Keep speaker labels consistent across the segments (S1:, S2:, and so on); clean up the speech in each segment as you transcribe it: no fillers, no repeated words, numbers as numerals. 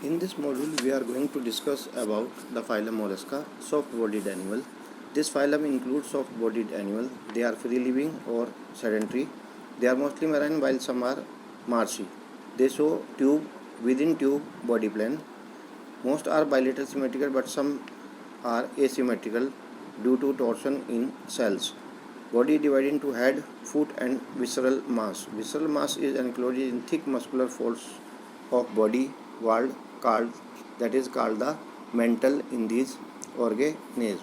S1: In this module, we are going to discuss about the phylum Mollusca, soft-bodied animal. This phylum includes soft-bodied animals. They are free-living or sedentary. They are mostly marine while some are marshy. They show tube within tube body plan. Most are bilateral symmetrical, but some are asymmetrical due to torsion in cells. Body divided into head, foot and visceral mass. Visceral mass is enclosed in thick muscular folds of body walled called the mantle in these organisms.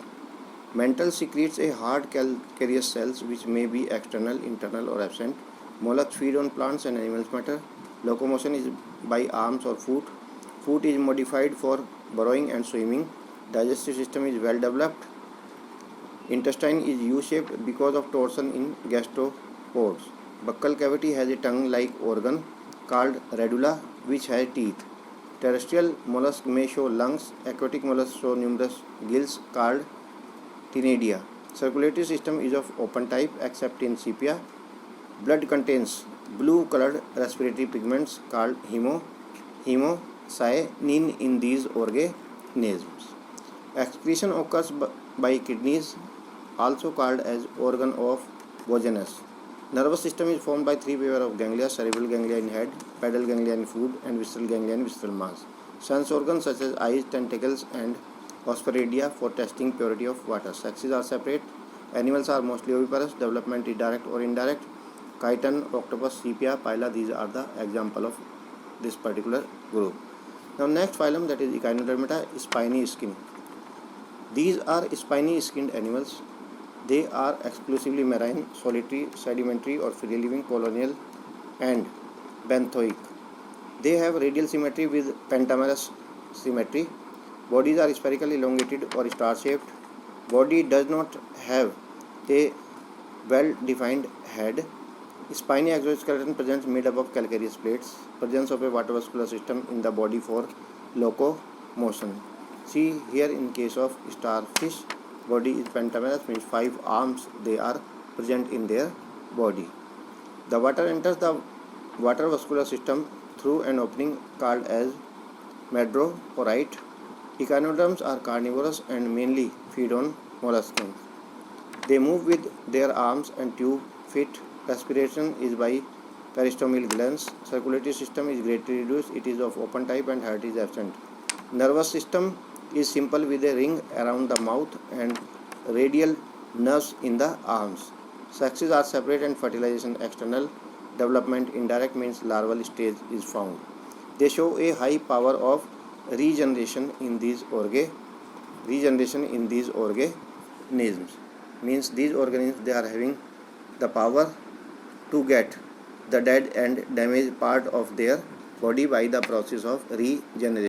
S1: Mantle secretes a hard calcareous cells which may be external, internal or absent. Mollusks feed on plants and animals matter. Locomotion is by arms or foot. Foot is modified for burrowing and swimming. Digestive system is well developed. Intestine is U-shaped because of torsion in gastropods. Buccal cavity has a tongue-like organ called radula which has teeth. Terrestrial mollusks may show lungs. Aquatic mollusks show numerous gills called ctenidia. Circulatory system is of open type except in sepia. Blood contains blue-colored respiratory pigments called hemocyanin in these organisms. Excretion occurs by kidneys, also called as organ of Vogenus. Nervous system is formed by three pairs of ganglia: cerebral ganglia in head, pedal ganglia in foot, and visceral ganglia in visceral mass. Sense organs such as eyes, tentacles, and osphoradia for testing purity of water. Sexes are separate. Animals are mostly oviparous. Development is direct or indirect. Chiton, octopus, sepia, pila, these are the example of this particular group. Now next phylum, that is Echinodermata, spiny skin. These are spiny skinned animals. They are exclusively marine, solitary, sedimentary or free-living, colonial and benthoic. They have radial symmetry with pentamerous symmetry. Bodies are spherical, elongated or star-shaped. Body does not have a well-defined head. Spiny exoskeleton presents made up of calcareous plates. Presence of a water vascular system in the body for locomotion. See here in case of starfish, body is pentamerous, means 5 arms they are present in their body. The water enters the water vascular system through an opening called as madroporite. Echinoderms are carnivorous and mainly feed on mollusks. They move with their arms and tube feet. Respiration is by peristomial glands. Circulatory system is greatly reduced. It is of open type and heart is absent. Nervous system is simple with a ring around the mouth and radial nerves in the arms. Sexes are separate and fertilization external. Development indirect, means larval stage is found. They show a high power of regeneration in these organisms. Means these organisms, they are having the power to get the dead and damaged part of their body by the process of regeneration.